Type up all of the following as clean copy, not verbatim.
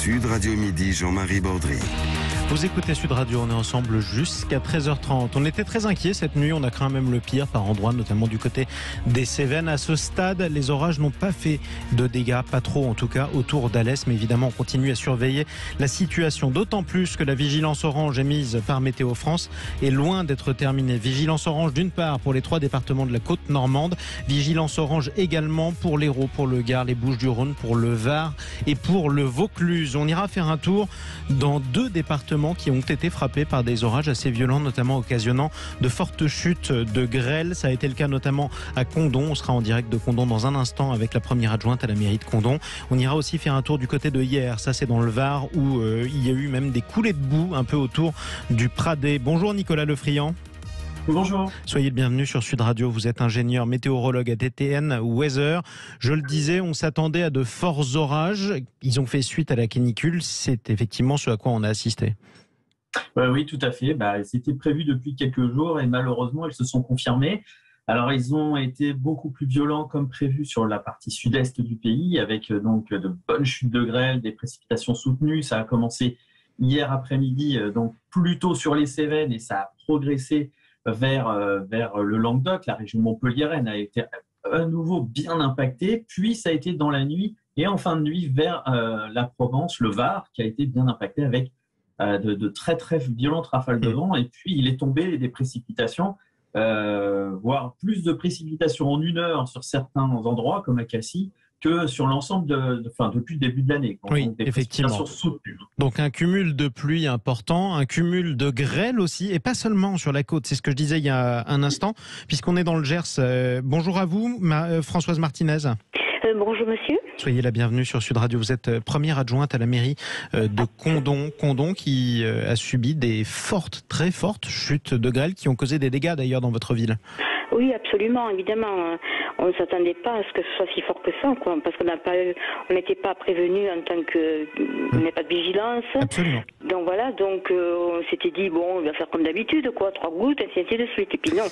Sud Radio Midi, Jean-Marie Bordry. Vous écoutez Sud Radio, on est ensemble jusqu'à 13h30. On était très inquiets cette nuit, on a craint même le pire par endroits, notamment du côté des Cévennes. À ce stade, les orages n'ont pas fait de dégâts, pas trop en tout cas, autour d'Alès. Mais évidemment, on continue à surveiller la situation. D'autant plus que la vigilance orange émise par Météo France est loin d'être terminée. Vigilance orange d'une part pour les 3 départements de la côte normande. Vigilance orange également pour l'Hérault, pour le Gard, les Bouches-du-Rhône, pour le Var et pour le Vaucluse. On ira faire un tour dans 2 départements qui ont été frappés par des orages assez violents, notamment occasionnant de fortes chutes de grêle. Ça a été le cas notamment à Condom. On sera en direct de Condom dans un instant avec la première adjointe à la mairie de Condom. On ira aussi faire un tour du côté de Hyères. Ça, c'est dans le Var où il y a eu même des coulées de boue un peu autour du Pradet. Bonjour Nicolas Lefriand. Bonjour. Soyez le bienvenu sur Sud Radio. Vous êtes ingénieur météorologue à DTN Weather. Je le disais, on s'attendait à de forts orages. Ils ont fait suite à la canicule. C'est effectivement ce à quoi on a assisté. Oui, tout à fait. C'était prévu depuis quelques jours et malheureusement, ils se sont confirmés. Alors, ils ont été beaucoup plus violents comme prévu sur la partie sud-est du pays avec donc de bonnes chutes de grêle, des précipitations soutenues. Ça a commencé hier après-midi, donc plutôt sur les Cévennes et ça a progressé vers le Languedoc. La région montpelliéraine a été à nouveau bien impactée. Puis, ça a été dans la nuit et en fin de nuit vers la Provence, le Var, qui a été bien impacté avec de très très violentes rafales de vent. Et puis, il est tombé des précipitations, voire plus de précipitations en 1 heure sur certains endroits, comme à Cassis, que sur l'ensemble depuis le début de l'année. Oui, donc, des effectivement. soutenues. Donc un cumul de pluie important, un cumul de grêle aussi, et pas seulement sur la côte. C'est ce que je disais il y a un instant, puisqu'on est dans le Gers. Bonjour à vous, Françoise Martinez. Bonjour monsieur. Soyez la bienvenue sur Sud Radio. Vous êtes première adjointe à la mairie de Condom. Condom qui a subi des très fortes chutes de grêle qui ont causé des dégâts d'ailleurs dans votre ville. Oui, absolument, évidemment. On ne s'attendait pas à ce que ce soit si fort que ça, quoi, parce qu'on n'était pas prévenu en tant que on n'avait pas de vigilance. Absolument. Donc voilà, on s'était dit on va faire comme d'habitude, 3 gouttes, ainsi de suite. Et puis non.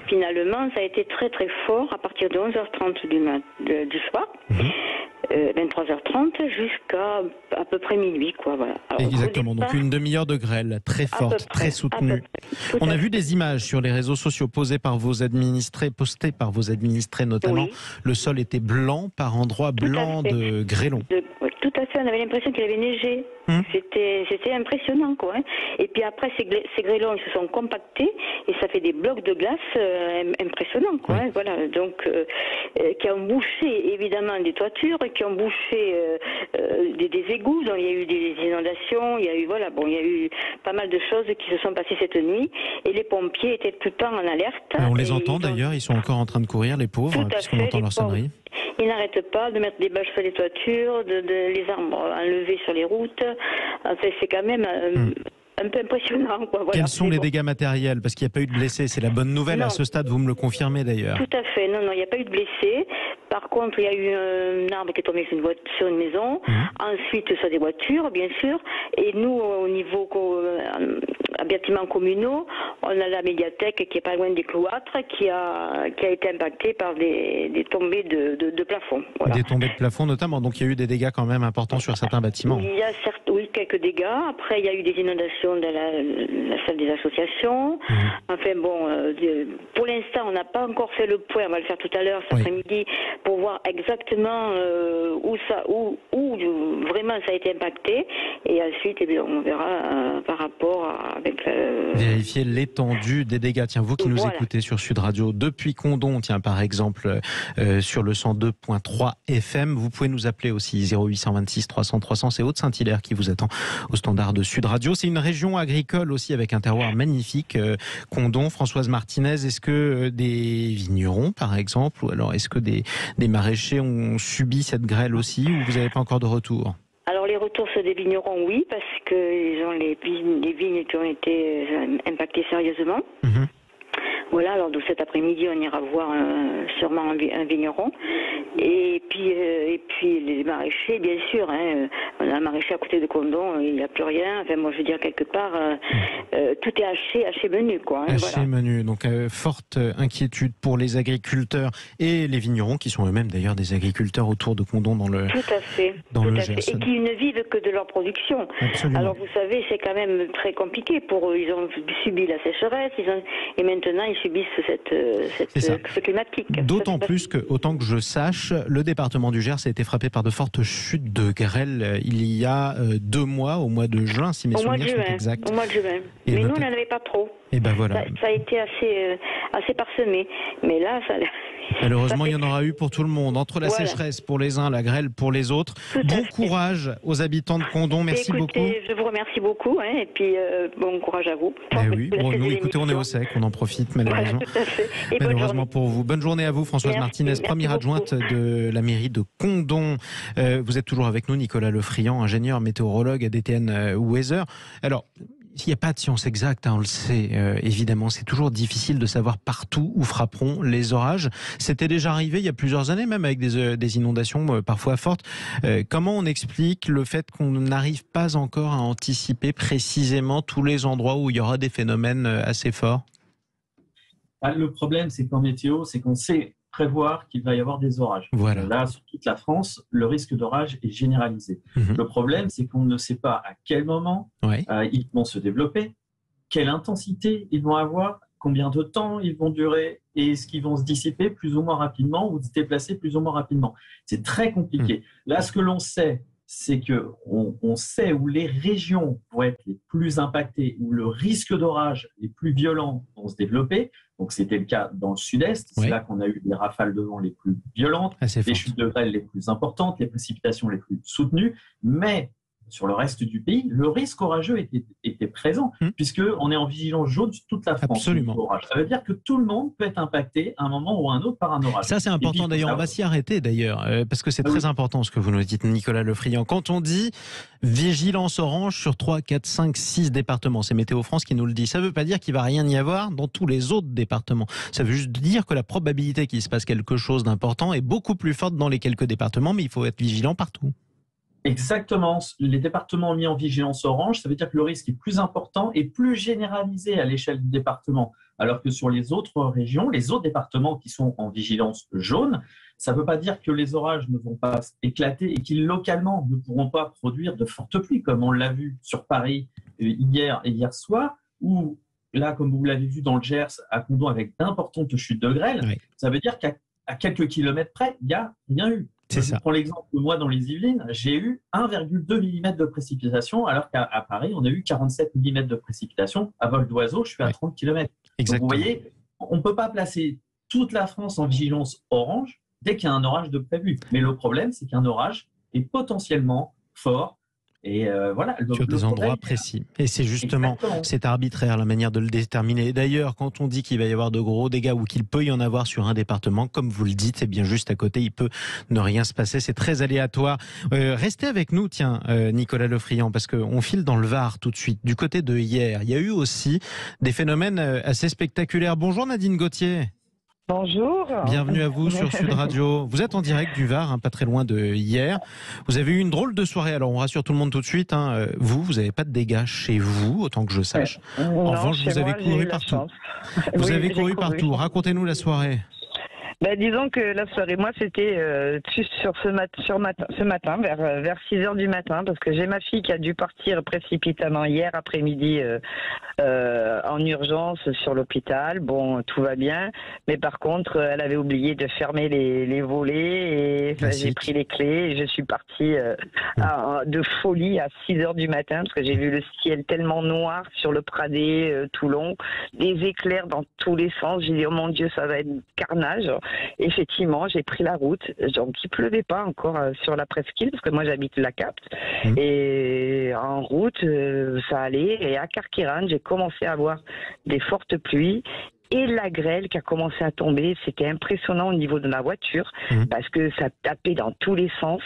Finalement, ça a été très très fort à partir de 11h30 du soir. 23h30 jusqu'à à peu près minuit, quoi. Voilà. Alors, exactement, donc une demi-heure de grêle très forte, très soutenue. On a vu des images sur les réseaux sociaux postées par vos administrés notamment. Oui. Le sol était blanc, par endroits blanc de grêlons. Oui, tout à fait, on avait l'impression qu'il avait neigé. C'était impressionnant, quoi. Et puis après, ces grêlons, ils se sont compactés et ça fait des blocs de glace impressionnants, quoi. Oui. Voilà, donc qui ont bouché évidemment des toitures, qui ont bouché des égouts. Donc il y a eu des inondations, il y a eu pas mal de choses qui se sont passées cette nuit. Et les pompiers étaient tout le temps en alerte. On les entend d'ailleurs, ils sont encore en train de courir, les pauvres, puisqu'on entend leur sonnerie. Ils n'arrêtent pas de mettre des bâches sur les toitures, les arbres enlevés sur les routes. Enfin, c'est quand même un peu impressionnant, quoi. Voilà. Quels sont les dégâts matériels? Parce qu'il n'y a pas eu de blessés. C'est la bonne nouvelle à ce stade, vous me le confirmez d'ailleurs. Tout à fait. Non, il n'y a pas eu de blessés. Par contre, il y a eu un arbre qui est tombé sur une maison. Ensuite, sur des voitures, bien sûr. Et nous, au niveau bâtiments communaux, on a la médiathèque qui est pas loin des cloîtres, qui a été impactée par des tombées de plafond. Voilà. Des tombées de plafond notamment. Donc il y a eu des dégâts quand même importants sur certains bâtiments. Il y a quelques dégâts. Après, il y a eu des inondations dans la salle des associations. Enfin bon, pour l'instant, on n'a pas encore fait le point. On va le faire tout à l'heure, cet après-midi, pour voir exactement où vraiment ça a été impacté. Et ensuite, on verra par rapport avec vérifier l'étendue des dégâts. Tiens, vous qui nous écoutez sur Sud Radio depuis Condom, par exemple sur le 102.3 FM, vous pouvez nous appeler aussi 0826 300 300. C'est Haute-Saint-Hilaire qui vous attend au standard de Sud Radio. C'est une région agricole aussi avec un terroir magnifique. Condom, Françoise Martinez, est-ce que des vignerons, par exemple, ou alors est-ce que des maraîchers ont subi cette grêle aussi, ou vous n'avez pas encore de retour? Alors les retours sur des vignerons, oui, parce qu'ils ont les vignes qui ont été impactées sérieusement. Voilà, alors donc cet après-midi, on ira voir sûrement un vigneron. Et puis les maraîchers, bien sûr. Hein, on a un maraîcher à côté de Condom, il n'y a plus rien. Enfin, moi, je veux dire, quelque part, tout est haché menu, quoi. Hein, haché menu. Donc, forte inquiétude pour les agriculteurs et les vignerons, qui sont eux-mêmes d'ailleurs des agriculteurs autour de Condom dans le Tout à fait. Dans le Gers. Et qui ne vivent que de leur production. Absolument. Alors, vous savez, c'est quand même très compliqué pour eux. Ils ont subi la sécheresse, et maintenant, ils subissent ce climatique. D'autant plus que, autant que je sache, le département du Gers a été frappé par de fortes chutes de grêle il y a 2 mois, au mois de juin, si mes souvenirs sont exacts. Au mois de juin. Mais nous, on n'en avait pas trop. Et ben voilà. Ça a été assez parsemé. Mais là, ça... Malheureusement, il y en aura eu pour tout le monde. Entre la sécheresse pour les uns, la grêle pour les autres. Bon courage aux habitants de Condom. Merci beaucoup. Je vous remercie beaucoup. Hein, et puis, bon courage à vous. Oui. Bon, nous, écoutez, on est au sec. On en profite, malheureusement. Voilà, tout à fait. Et malheureusement pour vous. Bonne journée à vous, Françoise Martinez, première adjointe de la mairie de Condom. Vous êtes toujours avec nous, Nicolas Lefriand, ingénieur météorologue à DTN Weather. Alors, il n'y a pas de science exacte, on le sait, évidemment. C'est toujours difficile de savoir partout où frapperont les orages. C'était déjà arrivé il y a plusieurs années, même avec des inondations parfois fortes. Comment on explique le fait qu'on n'arrive pas encore à anticiper précisément tous les endroits où il y aura des phénomènes assez forts ? Le problème, c'est qu'en météo, c'est qu'on sait prévoir qu'il va y avoir des orages. Voilà. Là, sur toute la France, le risque d'orage est généralisé. Le problème, c'est qu'on ne sait pas à quel moment ils vont se développer, quelle intensité ils vont avoir, combien de temps ils vont durer et est-ce qu'ils vont se dissiper plus ou moins rapidement ou se déplacer plus ou moins rapidement. C'est très compliqué. Là, ce que l'on sait, c'est qu'on sait où les régions vont être les plus impactées, où le risque d'orage les plus violents vont se développer. Donc, c'était le cas dans le sud-est. C'est là qu'on a eu les rafales de vent les plus violentes, les chutes de grêle les plus importantes, les précipitations les plus soutenues. Mais sur le reste du pays, le risque orageux était présent, puisqu'on est en vigilance jaune sur toute la France. Absolument. Ça veut dire que tout le monde peut être impacté à un moment ou à un autre par un orage. Ça, c'est important d'ailleurs. On va s'y arrêter d'ailleurs, parce que c'est très important ce que vous nous dites, Nicolas Lefriand. Quand on dit vigilance orange sur 3, 4, 5, 6 départements, c'est Météo France qui nous le dit. Ça ne veut pas dire qu'il ne va rien y avoir dans tous les autres départements. Ça veut juste dire que la probabilité qu'il se passe quelque chose d'important est beaucoup plus forte dans les quelques départements, mais il faut être vigilant partout. Exactement. Les départements mis en vigilance orange, ça veut dire que le risque est plus important et plus généralisé à l'échelle du département. Alors que sur les autres régions, les autres départements qui sont en vigilance jaune, ça ne veut pas dire que les orages ne vont pas éclater et qu'ils localement ne pourront pas produire de fortes pluies, comme on l'a vu sur Paris hier et hier soir, ou là, comme vous l'avez vu dans le Gers, à Condom, avec d'importantes chutes de grêle. Ça veut dire qu'à quelques kilomètres près, il n'y a rien eu. Je prends l'exemple de moi dans les Yvelines, j'ai eu 1,2 mm de précipitation, alors qu'à Paris, on a eu 47 mm de précipitation. À vol d'oiseau, je suis à 30 km. Donc, vous voyez, on ne peut pas placer toute la France en vigilance orange dès qu'il y a un orage de prévu. Mais le problème, c'est qu'un orage est potentiellement fort. Et voilà. Sur des endroits précis. Et c'est justement, c'est arbitraire la manière de le déterminer. Et d'ailleurs, quand on dit qu'il va y avoir de gros dégâts ou qu'il peut y en avoir sur un département, comme vous le dites, c'est bien juste à côté, il peut ne rien se passer. C'est très aléatoire. Restez avec nous, tiens, Nicolas Lefriand, parce qu'on file dans le Var tout de suite. Du côté de hier, il y a eu aussi des phénomènes assez spectaculaires. Bonjour Nadine Gauthier. Bonjour. Bienvenue à vous sur Sud Radio. Vous êtes en direct du Var, pas très loin de hier. Vous avez eu une drôle de soirée. Alors on rassure tout le monde tout de suite. Vous n'avez pas de dégâts chez vous, autant que je sache. En revanche, vous avez couru partout. Vous avez couru partout. Racontez-nous la soirée. Disons que la soirée, moi, c'était sur ce matin, vers 6 heures du matin, parce que j'ai ma fille qui a dû partir précipitamment hier après-midi en urgence sur l'hôpital. Bon, tout va bien, mais par contre, elle avait oublié de fermer les volets et j'ai pris les clés et je suis partie de folie à 6 heures du matin, parce que j'ai vu le ciel tellement noir sur le Pradé, Toulon, des éclairs dans tous les sens. J'ai dit, oh mon Dieu, ça va être carnage. Effectivement, j'ai pris la route. Donc, il pleuvait pas encore sur la presqu'île, parce que moi, j'habite la Capte. Et en route, ça allait. Et à Carqueiranne, j'ai commencé à avoir des fortes pluies. et la grêle qui a commencé à tomber. C'était impressionnant au niveau de ma voiture parce que ça tapait dans tous les sens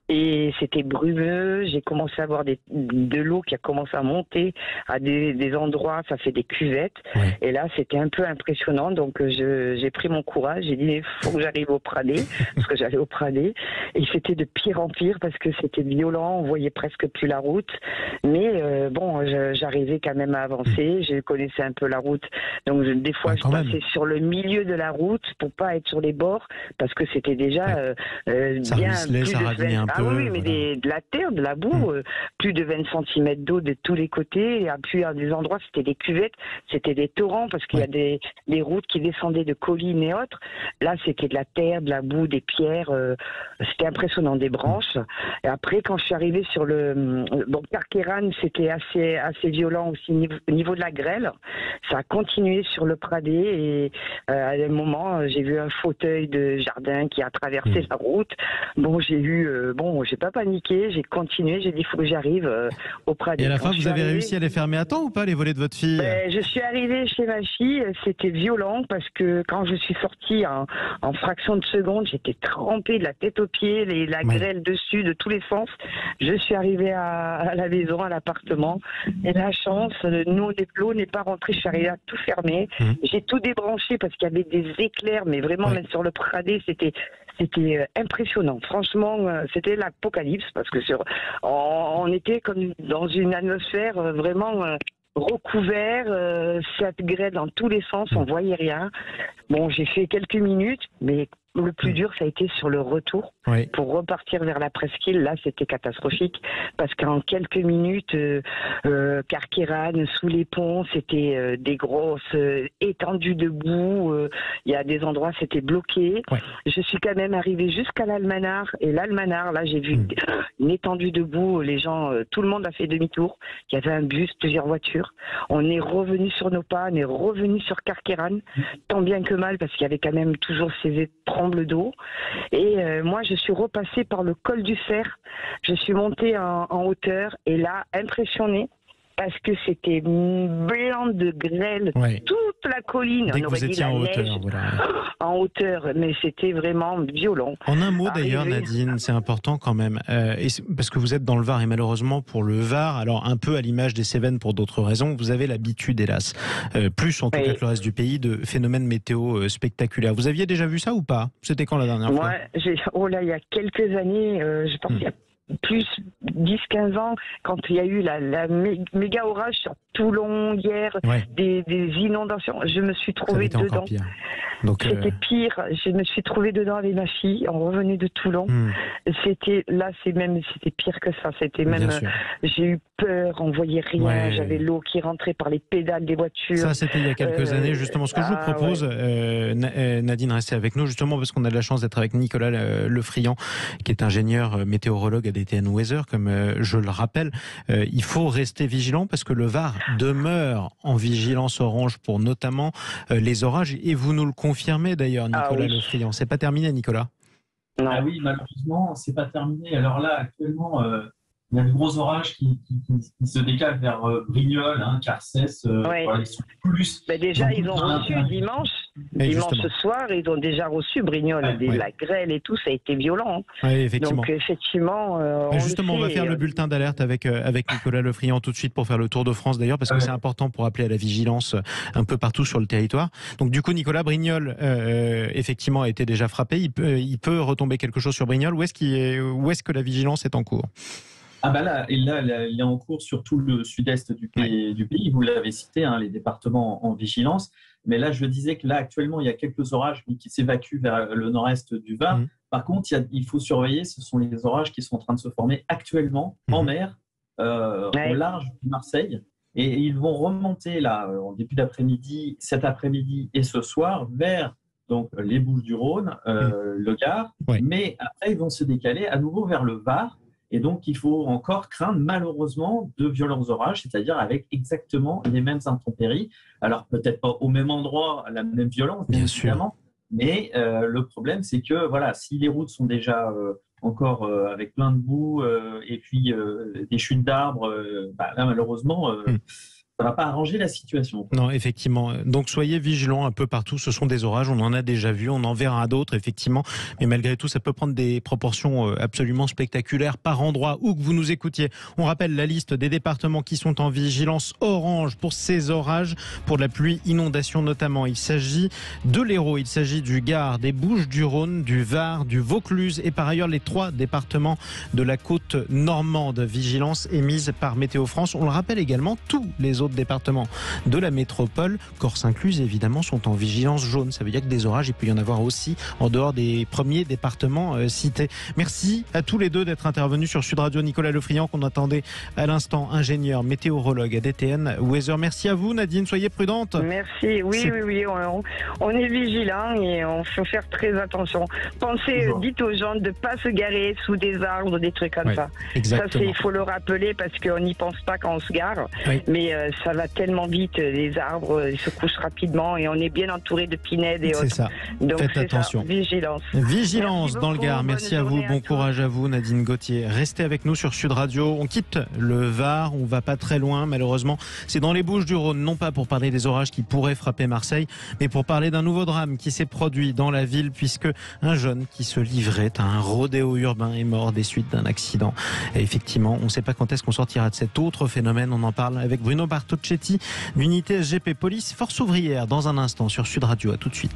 et c'était brumeux. J'ai commencé à avoir de l'eau qui a commencé à monter à des endroits, ça fait des cuvettes. Et là, c'était un peu impressionnant. Donc, j'ai pris mon courage. J'ai dit, il faut que j'arrive au Pradé, parce que j'allais au Pradé. Et c'était de pire en pire parce que c'était violent. On voyait presque plus la route. Mais bon, j'arrivais quand même à avancer. Je connaissais un peu la route. Donc, des fois, je passais sur le milieu de la route pour pas être sur les bords parce que c'était déjà ça bien ruisselait, plus ça de ravinait 20... un peu. Ah oui, mais de la terre, de la boue, plus de 20 cm d'eau de tous les côtés. Et puis à des endroits, c'était des cuvettes, c'était des torrents parce qu'il y a des routes qui descendaient de collines et autres. Là, c'était de la terre, de la boue, des pierres. C'était impressionnant, des branches. Et après, quand je suis arrivée sur Carqueiranne, c'était assez violent aussi au niveau de la grêle. Ça a continué sur le Pradé et à un moment, j'ai vu un fauteuil de jardin qui a traversé la route. Bon, j'ai pas paniqué, j'ai continué, j'ai dit il faut que j'arrive au Pradé. Et à la fin, vous avez réussi à les fermer à temps ou pas, les volets de votre fille? Je suis arrivée chez ma fille, c'était violent parce que quand je suis sortie en fraction de seconde, j'étais trempée de la tête aux pieds, la grêle dessus, de tous les sens. Je suis arrivée à la maison, à l'appartement, et la chance, l'eau n'est pas rentrée, je suis arrivée à tout fermer. J'ai tout débranché parce qu'il y avait des éclairs, mais vraiment, même sur le Pradé, c'était impressionnant. Franchement, c'était l'apocalypse parce que on était comme dans une atmosphère vraiment recouvert, cette grêle dans tous les sens, on voyait rien. Bon, j'ai fait quelques minutes, mais le plus dur, ça a été sur le retour. Pour repartir vers la presqu'île, là, c'était catastrophique. Parce qu'en quelques minutes, Carqueiranne, sous les ponts, c'était des grosses étendues de boue. Il y a des endroits, c'était bloqué. Je suis quand même arrivée jusqu'à l'Almanar. Et l'Almanar, là, j'ai vu une étendue de boue. Les gens, tout le monde a fait demi-tour. Il y avait un bus, plusieurs voitures. On est revenu sur nos pas, on est revenu sur Carqueiranne. Tant bien que mal, parce qu'il y avait quand même toujours ces trembles d'eau. Et moi, je suis repassée par le col du Cerf. Je suis montée en hauteur et là, impressionnée parce que c'était blanc de grêle, toute la colline. Dès que vous étiez en hauteur, en hauteur, mais c'était vraiment violent. En un mot d'ailleurs, Nadine, c'est important quand même, parce que vous êtes dans le Var et malheureusement pour le Var, alors un peu à l'image des Cévennes pour d'autres raisons, vous avez l'habitude, hélas, plus en tout cas que le reste du pays, de phénomènes météo spectaculaires. Vous aviez déjà vu ça ou pas? C'était quand la dernière fois? Moi, il y a quelques années, je pense qu'il y a plus 10-15 ans, quand il y a eu la méga orage sur Toulon hier, des inondations, je me suis trouvée dedans. C'était pire, je me suis trouvée dedans avec ma fille, on revenait de Toulon. C'était pire que ça, c'était même, j'ai eu peur, on voyait rien, j'avais l'eau qui rentrait par les pédales des voitures. Ça, c'était il y a quelques années, justement. Ce que je vous propose, Nadine, restez avec nous, justement, parce qu'on a de la chance d'être avec Nicolas Lefriand, qui est ingénieur météorologue à DTN Weather, comme je le rappelle. Il faut rester vigilant parce que le Var demeure en vigilance orange pour notamment les orages, et vous nous le confirmez d'ailleurs, Nicolas Lefriand. C'est pas terminé, Nicolas? Ah oui, malheureusement, c'est pas terminé. Alors là, actuellement, il y a de gros orages qui se décalent vers Brignoles, Carcès. Ils sont plus. Déjà, ils ont reçu dimanche soir, ils ont déjà reçu Brignoles. La grêle et tout, ça a été violent. Effectivement. Donc, effectivement. On va faire le bulletin d'alerte avec Nicolas Lefriand tout de suite pour faire le tour de France d'ailleurs, parce que c'est important pour appeler à la vigilance un peu partout sur le territoire. Donc, du coup, Nicolas, Brignoles, effectivement, a été déjà frappé. Il peut retomber quelque chose sur Brignoles. Où est-ce que la vigilance est en cours? Là, il est en cours sur tout le sud-est du pays. Vous l'avez cité, les départements en vigilance. Mais là, je disais que là, actuellement, il y a quelques orages qui s'évacuent vers le nord-est du Var. Par contre, il faut surveiller, ce sont les orages qui sont en train de se former actuellement en mer, au large de Marseille. Et ils vont remonter là, en début d'après-midi, cet après-midi et ce soir, vers les Bouches-du-Rhône, le Gard. Mais après, ils vont se décaler à nouveau vers le Var. Et donc, il faut encore craindre malheureusement de violents orages, c'est-à-dire avec exactement les mêmes intempéries. Alors, peut-être pas au même endroit, à la même violence, bien évidemment. Mais le problème, c'est que si les routes sont déjà encore avec plein de boue et puis des chutes d'arbres, là, malheureusement, ça ne va pas arranger la situation. Non, effectivement. Donc soyez vigilants un peu partout. Ce sont des orages, on en a déjà vu, on en verra d'autres, effectivement. Mais malgré tout, ça peut prendre des proportions absolument spectaculaires par endroit où que vous nous écoutiez. On rappelle la liste des départements qui sont en vigilance orange pour ces orages, pour la pluie, inondation notamment. Il s'agit de l'Hérault, il s'agit du Gard, des Bouches-du-Rhône, du Var, du Vaucluse et par ailleurs les 3 départements de la côte normande. Vigilance émise par Météo France. On le rappelle également, tous les autres départements de la métropole, Corse incluse évidemment, sont en vigilance jaune. Ça veut dire que des orages, il peut y en avoir aussi en dehors des premiers départements cités. Merci à tous les deux d'être intervenus sur Sud Radio. Nicolas Lefriand, qu'on attendait à l'instant, ingénieur météorologue à DTN Weather. Merci à vous Nadine, soyez prudente. Merci, oui, on est vigilants et on faut faire très attention. Pensez, dites aux gens de ne pas se garer sous des arbres, des trucs comme ça. Exactement. Ça, il faut le rappeler parce qu'on n'y pense pas quand on se gare. Oui. Mais ça va tellement vite, les arbres ils se couchent rapidement et on est bien entouré de pinèdes et autres. C'est ça. Donc faites attention. Ça, vigilance. Vigilance dans le Gard. Merci à vous. Bon courage à vous Nadine Gauthier. Restez avec nous sur Sud Radio. On quitte le Var. On va pas très loin malheureusement. C'est dans les Bouches-du-Rhône. Non pas pour parler des orages qui pourraient frapper Marseille, mais pour parler d'un nouveau drame qui s'est produit dans la ville puisque un jeune qui se livrait à un rodéo urbain est mort des suites d'un accident. Et effectivement, on ne sait pas quand est-ce qu'on sortira de cet autre phénomène. On en parle avec Bruno Bartocchetti, l'unité SGP Police Force Ouvrière dans un instant sur Sud Radio. À tout de suite.